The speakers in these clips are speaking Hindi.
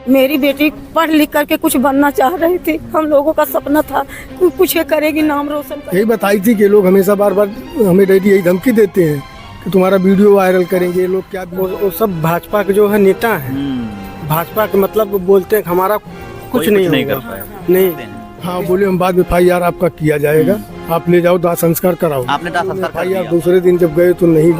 मेरी बेटी पढ़ लिख करके कुछ बनना चाह रही थी, हम लोगों का सपना था कुछ ये करेगी, नाम रोशन करेगी। यही बताई थी कि लोग हमेशा बार बार हमें डैडी यही धमकी देते हैं कि तुम्हारा वीडियो वायरल करेंगे। लोग क्या वो सब भाजपा के जो है नेता हैं, भाजपा के मतलब बोलते हैं कि हमारा कुछ नहीं कर पाया नहीं। हाँ बोले हम बाद में FIR आपका किया जाएगा, आप ले जाओ दाह संस्कार कराओ। आपने दाह संस्कार कर दिया? दूसरे दिन जब गए तो नहीं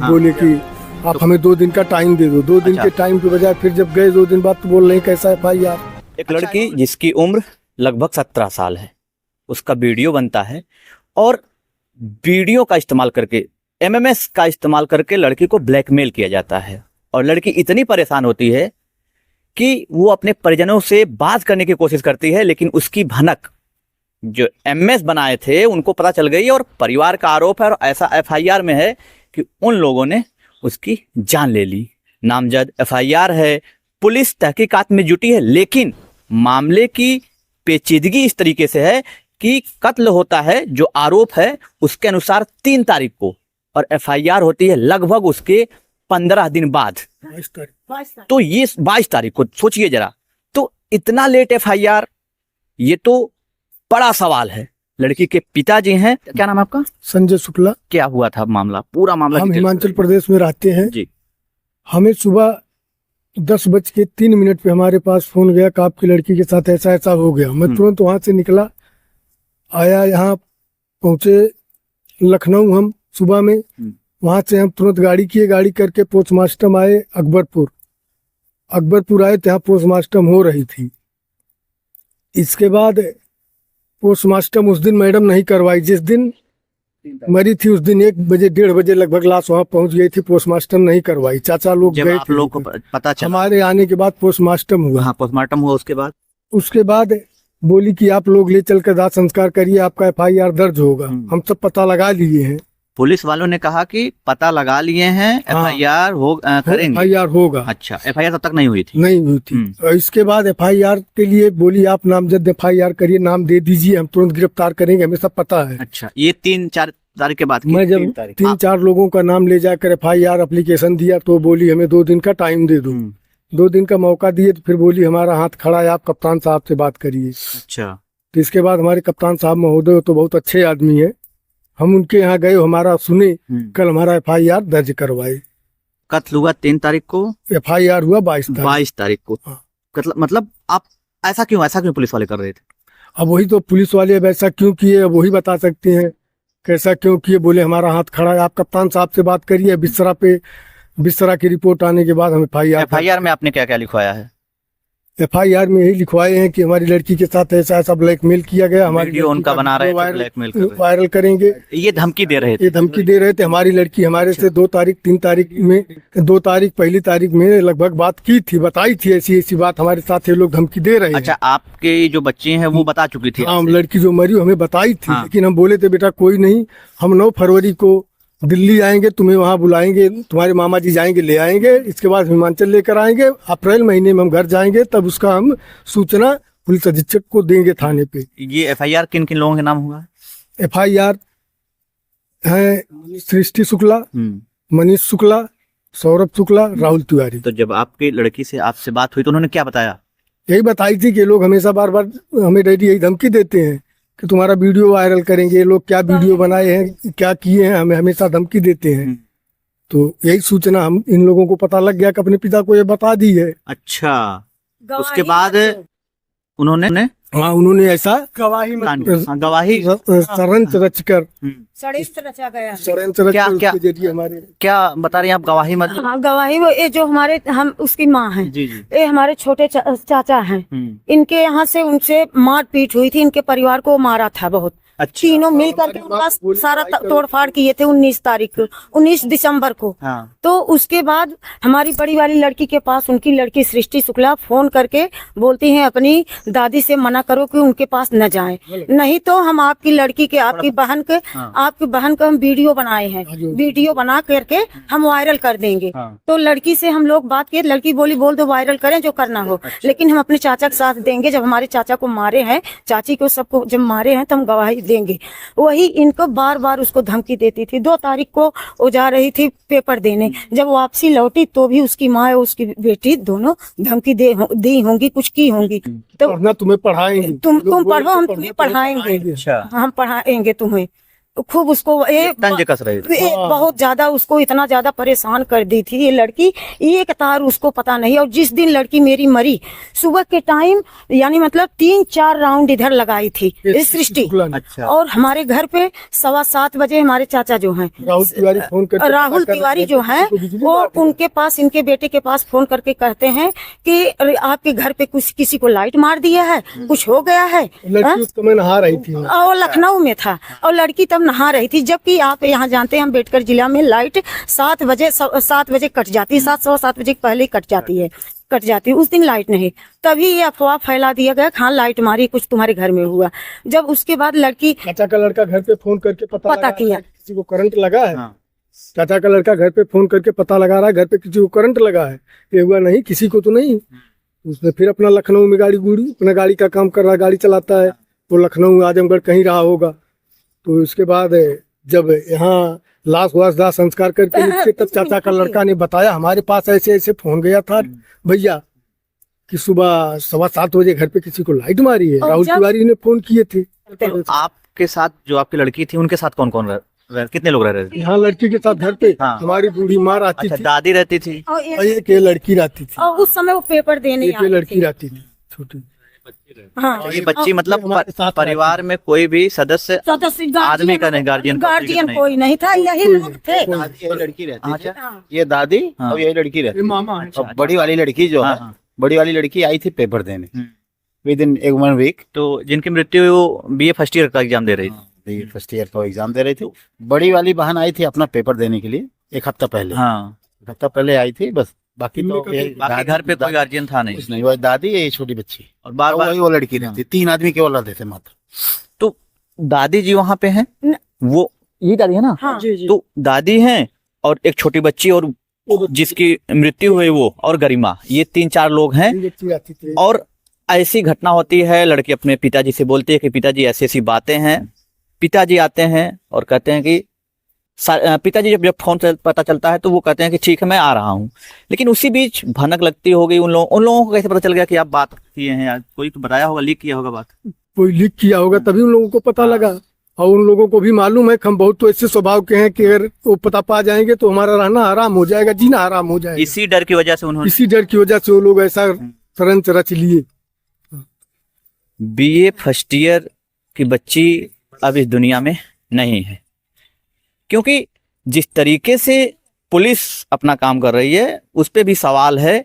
बोले कि आप हमें 2 दिन का टाइम दे दो। 2 दिन के टाइम के बजाय फिर जब गए 2 दिन बाद तो बोल रहे कैसा FIR। एक लड़की जिसकी उम्र लगभग 17 साल है, उसका वीडियो बनता है और वीडियो का इस्तेमाल करके MMS का इस्तेमाल करके लड़की को ब्लैकमेल किया जाता है और लड़की इतनी परेशान होती है कि वो अपने परिजनों से बात करने की कोशिश करती है, लेकिन उसकी भनक जो MS बनाए थे उनको पता चल गई और परिवार का आरोप है और ऐसा FIR में है कि उन लोगों ने उसकी जान ले ली। नामजद FIR है, पुलिस तहकीकात में जुटी है, लेकिन मामले की पेचीदगी इस तरीके से है कि कत्ल होता है जो आरोप है उसके अनुसार 3 तारीख को और FIR होती है लगभग उसके 15 दिन बाद। 22 तारीख। तो ये 22 तारीख को सोचिए जरा, तो इतना लेट FIR, ये तो बड़ा सवाल है। लड़की के पिताजी हैं, क्या नाम है आपका? संजय शुक्ला। क्या हुआ था मामला, पूरा मामला? हम हिमाचल प्रदेश में रहते हैं जी। हमें सुबह 10:03 पे हमारे पास फोन गया कि आपकी लड़की के साथ ऐसा ऐसा हो गया। मैं तुरंत वहां से निकला, आया, यहाँ पहुंचे लखनऊ हम सुबह में। वहां से हम तुरंत गाड़ी किए, गाड़ी करके पोस्टमास्टम आए अकबरपुर आए, तो यहाँ पोस्टमास्टम हो रही थी। इसके बाद पोस्टमास्टम उस दिन मैडम नहीं करवाई, जिस दिन मरी थी उस दिन 1 बजे 1:30 बजे लगभग लाश वहाँ पहुंच गई थी, पोस्टमास्टम नहीं करवाई। चाचा लोग जब गए आप थे, लोग को पता चला, हमारे आने के बाद पोस्टमास्टम हुआ। हाँ पोस्टमार्टम हुआ, उसके बाद बोली कि आप लोग ले चल कर दाह संस्कार करिए, आपका FIR दर्ज होगा। हम सब पता लगा लिए हैं, पुलिस वालों ने कहा कि पता लगा लिए हैं, FIR करेंगे, FIR होगा। अच्छा, FIR तब तक नहीं हुई थी? नहीं हुई थी। और इसके बाद FIR के लिए बोली आप नामजद FIR करिए, नाम दे दीजिए, हम तुरंत गिरफ्तार करेंगे, हमें सब पता है। अच्छा, ये 3-4 तारीख के बाद की? मैं जब 3-4 लोगों का नाम ले जाकर FIR एप्लीकेशन दिया तो बोली हमें 2 दिन का टाइम दे दो। 2 दिन का मौका दिए तो फिर बोली हमारा हाथ खड़ा है, आप कप्तान साहब से बात करिए। अच्छा। तो इसके बाद हमारे कप्तान साहब महोदय तो बहुत अच्छे आदमी है, हम उनके यहाँ गए, हमारा सुने, कल हमारा FIR दर्ज करवाए। कत्ल हुआ 3 तारीख को, FIR हुआ 22 तारीख को। हाँ। मतलब आप ऐसा क्यों पुलिस वाले कर रहे थे? अब वही तो पुलिस वाले अब ऐसा क्यों किए, अब वही बता सकते हैं कैसा क्यों किए। बोले हमारा हाथ खड़ा है, आप कप्तान साहब से बात करिए। बिस्तरा की रिपोर्ट आने के बाद हम FIR में आपने क्या क्या लिखवाया है? FIR में यही लिखवाए हैं कि हमारी लड़की के साथ ऐसा ऐसा ब्लैकमेल किया गया, हमारी वीडियो उनका बना रहे थे, ब्लैकमेल कर रहे थे, वायरल करेंगे, ये धमकी दे रहे थे। ये धमकी दे रहे थे। हमारी लड़की हमारे से 2 तारीख 3 तारीख में 2 तारीख पहली तारीख में लगभग बात की थी, बताई थी ऐसी ऐसी बात हमारे साथ ये लोग धमकी दे रहे हैं। अच्छा, आपके जो बच्चे हैं वो बता चुकी थी? हाँ, लड़की जो मरी हमें बताई थी। हाँ। लेकिन हम बोले थे बेटा कोई नहीं, हम 9 फरवरी को दिल्ली आएंगे, तुम्हें वहाँ बुलाएंगे, तुम्हारे मामा जी जाएंगे ले आएंगे, इसके बाद हिमाचल लेकर आएंगे, अप्रैल महीने में हम घर जाएंगे, तब उसका हम सूचना पुलिस अधीक्षक को देंगे थाने पे। ये FIR किन किन लोगों के नाम हुआ? FIR है सृष्टि शुक्ला, मनीष शुक्ला, सौरभ शुक्ला, राहुल तिवारी। तो जब आपकी लड़की से आपसे बात हुई तो उन्होंने क्या बताया? यही बताई थी कि लोग हमेशा बार बार हमें डैडी यही धमकी देते हैं कि तुम्हारा वीडियो वायरल करेंगे। लोग क्या वीडियो बनाए हैं, क्या किए हैं, हमें हमेशा धमकी देते हैं। तो यही सूचना हम इन लोगों को पता लग गया कि अपने पिता को ये बता दी है। अच्छा, उसके बाद उन्होंने उन्होंने ऐसा गवाही षड्यंत्र रचकर षड्यंत्र रचा गया। षड्यंत्र रचकर जरिए हमारे क्या बता रही हैं आप? गवाही मत। हाँ, गवाही वो ये जो हमारे हम उसकी माँ हैं, जी जी, ये हमारे छोटे चाचा हैं, इनके यहाँ से उनसे मारपीट हुई थी, इनके परिवार को मारा था बहुत। अच्छा। तीनों मिल करके उनका सारा तोड़फाड़ किए थे 19 दिसंबर को। हाँ। तो उसके बाद हमारी बड़ी वाली लड़की के पास उनकी लड़की सृष्टि शुक्ला फोन करके बोलती हैं अपनी दादी से मना करो कि उनके पास न जाएं, नहीं तो हम आपकी लड़की के आपकी बहन का हम वीडियो बनाए हैं, वीडियो बना करके हम वायरल कर देंगे। तो लड़की से हम लोग बात किए, लड़की बोली बोल दो वायरल करें जो करना हो, लेकिन हम अपने चाचा के साथ देंगे। जब हमारे चाचा को मारे हैं, चाची को सबको जब मारे हैं तो हम गवाही देंगे। वही इनको बार बार उसको धमकी देती थी। 2 तारीख को वो जा रही थी पेपर देने, जब वापसी लौटी तो भी उसकी माँ और उसकी बेटी दोनों धमकी दी होंगी, कुछ की होंगी। तो पढ़ना तुम्हें पढ़ाएंगे, तुम लोग बोले पढ़ो, हम तो तुम्हें पढ़ना पढ़ाएंगे, अच्छा, हम पढ़ाएंगे तुम्हें। खूब उसको तंज कस रहे थे। बहुत ज्यादा उसको इतना ज्यादा परेशान कर दी थी ये लड़की, एक तार उसको पता नहीं। और जिस दिन लड़की मेरी मरी, सुबह के टाइम यानी मतलब 3-4 राउंड इधर लगाई थी ये सृष्टि। अच्छा, और हमारे घर पे 7:15 बजे हमारे चाचा जो हैं राहुल तिवारी फोन करके राहुल तिवारी जो हैं वो उनके पास, इनके बेटे के पास फोन करके कहते हैं कि अरे आपके घर पे कुछ किसी को लाइट मार दिया है, कुछ हो गया है। लड़की उस समय नहा रही थी। और लखनऊ में था और लड़की तब नहा रही थी, जबकि आप यहाँ जानते हैं हम बेटकर जिला में लाइट 7 बजे कट जाती है, 7-7:15 बजे पहले कट जाती है। उस दिन लाइट नहीं, तभी ये अफवाह फैला दिया गया हाँ लाइट मारी, कुछ तुम्हारे घर में हुआ। जब उसके बाद लड़की चाचा का लड़का घर पे फोन करके पता किया किसी को करंट लगा है। हाँ। चाचा का लड़का घर पे फोन करके पता लगा रहा है घर पे किसी को करंट लगा है। ये हुआ नहीं, किसी को तो नहीं। उसने फिर अपना लखनऊ में अपना गाड़ी का काम कर रहा है, गाड़ी चलाता है, वो लखनऊ आजमगढ़ कहीं रहा होगा। तो उसके बाद जब यहाँ लाश वाश दाह संस्कार करके निकले, तब चाचा का लड़का ने बताया हमारे पास ऐसे ऐसे फोन गया था भैया कि सुबह 7:15 बजे घर पे किसी को लाइट मारी है। राहुल तिवारी ने फोन किए थे। तो आपके साथ जो आपकी लड़की थी उनके साथ कौन कौन कितने लोग रह रहे थे? यहाँ लड़की के साथ घर पे हाँ। हमारी बूढ़ी माँ रहती अच्छा, थी दादी रहती थी और और एक ये लड़की रहती थी। और उस समय वो पेपर देने एक ये लड़की रहती थी छोटी। हाँ, तो ये बच्ची मतलब हमारे साथ परिवार में कोई भी सदस्य सदस्य आदमी का नहीं, गार्जियन कोई नहीं था, यही लोग थे। ये लड़की रहती अच्छा। है, ये दादी हाँ। और ये लड़की रहती ये है। मामा है। और बड़ी वाली लड़की जो हाँ, है, हाँ। बड़ी वाली लड़की आई थी पेपर देने विद इन 1 वीक। तो जिनकी मृत्यु हुई वो BA फर्स्ट ईयर का एग्जाम दे रही थी। फर्स्ट ईयर का एग्जाम दे रही थी। बड़ी वाली बहन आई थी अपना पेपर देने के लिए 1 हफ्ता पहले। हाँ, 1 हफ्ता पहले आई थी बस। बाकी तो बाकी घर पे कोई गार्जियन था नहीं। कुछ नहीं, वो दादी ये छोटी बच्ची और बार बार वही वो लड़की रहती। 3 आदमी केवल रहते थे मात्र। तो दादी जी वहाँ पे हैं, वो ये दादी है ना? हाँ, तो दादी हैं और एक छोटी बच्ची और जिसकी मृत्यु हुई वो और गरिमा, ये 3-4 लोग हैं। बच्ची रहती थी। और ऐसी घटना होती है, लड़की अपने पिताजी से बोलती है कि पिताजी ऐसी ऐसी बातें हैं। पिताजी आते हैं और कहते हैं कि पिताजी जब फोन से पता चलता है तो वो कहते हैं कि ठीक है मैं आ रहा हूँ। लेकिन उसी बीच भनक लगती हो गई उन लोगों को कैसे पता चल गया कि आप बात किए हैं? यार कोई तो बताया होगा, लीक किया होगा बात। कोई लीक किया होगा तभी उन लोगों को पता लगा। और उन लोगों को भी मालूम है कि हम बहुत तो ऐसे स्वभाव के हैं कि अगर वो पता पा जाएंगे तो हमारा रहना आराम हो जाएगा, जीना आराम हो जाएगा। इसी डर की वजह से उन्होंने इसी डर की वजह से वो लोग ऐसा षड्यंत्र रच लिए। BA फर्स्ट ईयर की बच्ची अब इस दुनिया में नहीं है, क्योंकि जिस तरीके से पुलिस अपना काम कर रही है उस पे भी सवाल है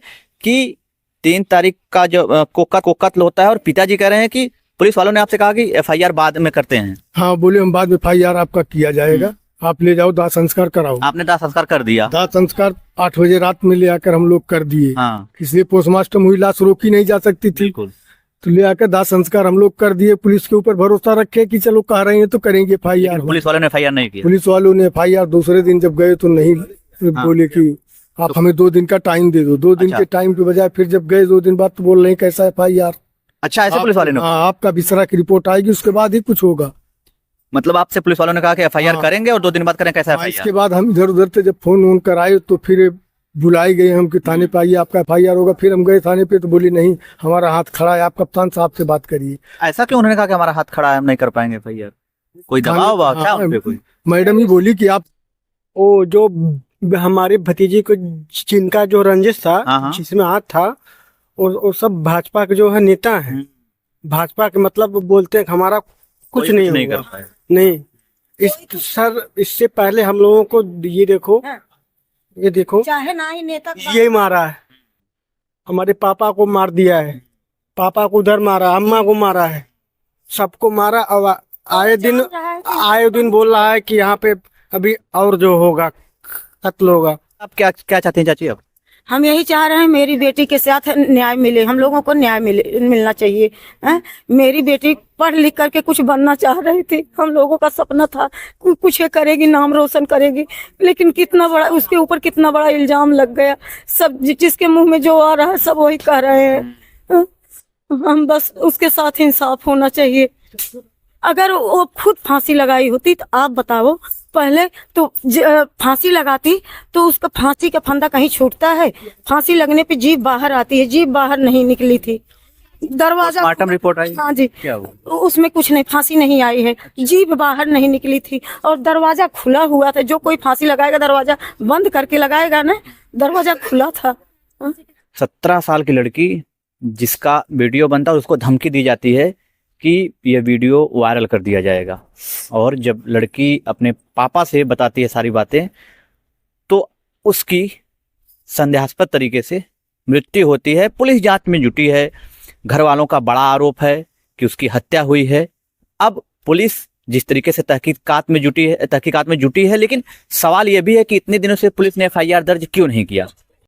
कि 3 तारीख का जो को कत्ल होता है और पिताजी कह रहे हैं कि पुलिस वालों ने आपसे कहा कि FIR बाद में करते हैं। हाँ, बोले हम बाद में FIR आपका किया जाएगा, आप ले जाओ दाह संस्कार कराओ। आपने दाह संस्कार कर दिया। दाह संस्कार 8 बजे रात में ले आकर हम लोग कर दिए। हाँ, इसलिए पोस्टमार्टम हुई, लाश रोकी नहीं जा सकती थी, बिल्कुल। तो ले आकर दाह संस्कार हम लोग कर दिए। पुलिस के ऊपर भरोसा रखे कि चलो कह रहे हैं तो करेंगे FIR। पुलिस वालों ने FIR नहीं किया। पुलिस वालों ने FIR दूसरे दिन जब गए तो नहीं, बोले कि आप हमें 2 दिन का टाइम दे दो। 2 दिन अच्छा। के टाइम के बजाय फिर जब गए 2 दिन बाद तो बोल रहे हैं कैसा FIR। अच्छा, ऐसे पुलिस वाले ने हाँ, आपका विसरा की रिपोर्ट आएगी उसके बाद ही कुछ होगा। मतलब आपसे पुलिस वालों ने कहा कि FIR हाँ। करेंगे और 2 दिन बाद करें, कैसा हाँ, FIR? इसके बाद हम इधर उधर से जब फोन वोन कराए तो फिर बुलाए गए हम कि थाने पे आइए आपका FIR होगा। फिर हम गए थाने पे तो बोली नहीं हमारा हाथ खड़ा है, आप कप्तान साहब से बात करिए। ऐसा क्यों उन्होंने कहा कि हमारा हाथ खड़ा है, हम नहीं कर पाएंगे FIR? कोई दबाव हुआ क्या उन पे कोई? मैडम ही बोली कि आप वो जो हमारे भतीजे को जिनका जो रंजिश था, हाँ, हाँ। जिसमें हाथ था, वो सब भाजपा के जो है नेता हैं। भाजपा के मतलब बोलते हैं कि हमारा कुछ कोई नहीं कर होगा। पाए। नहीं सर, इससे पहले हम लोगों को ये देखो, हाँ। ये देखो, चाहे ना ही नेता ये मारा है, हमारे पापा को मार दिया है, पापा को उधर मारा, अम्मा को मारा है, सबको मारा। अब आए दिन बोल रहा है कि यहाँ पे अभी और जो होगा कत्ल होगा। आप क्या क्या चाहते हैं चाची? अब हम यही चाह रहे हैं मेरी बेटी के साथ न्याय मिले, हम लोगों को न्याय मिलना चाहिए। हैं? मेरी बेटी पढ़ लिख करके कुछ बनना चाह रही थी, हम लोगों का सपना था कुछ करेगी, नाम रोशन करेगी, लेकिन कितना बड़ा उसके ऊपर कितना बड़ा इल्जाम लग गया। सब जिसके मुंह में जो आ रहा है सब वही कह रहे हैं। हम बस उसके साथ इंसाफ होना चाहिए। अगर वो खुद फांसी लगाई होती तो आप बताओ, पहले तो फांसी लगाती तो उसका फांसी का फंदा कहीं छूटता है? फांसी लगने पे जीभ बाहर आती है, जीभ बाहर नहीं निकली थी। दरवाजा, पोस्टमार्टम रिपोर्ट आई? हाँ जी, क्या हुआ? उसमें कुछ नहीं, फांसी नहीं आई है, जीभ बाहर नहीं निकली थी और दरवाजा खुला हुआ था। जो कोई फांसी लगाएगा दरवाजा बंद करके लगाएगा ना, दरवाजा खुला था। 17 साल की लड़की जिसका वीडियो बनता है उसको धमकी दी जाती है कि यह वीडियो वायरल कर दिया जाएगा, और जब लड़की अपने पापा से बताती है सारी बातें तो उसकी संदेहास्पद तरीके से मृत्यु होती है। पुलिस जांच में जुटी है। घर वालों का बड़ा आरोप है कि उसकी हत्या हुई है। अब पुलिस जिस तरीके से तहकीकात में जुटी है, लेकिन सवाल यह भी है कि इतने दिनों से पुलिस ने FIR दर्ज क्यों नहीं किया?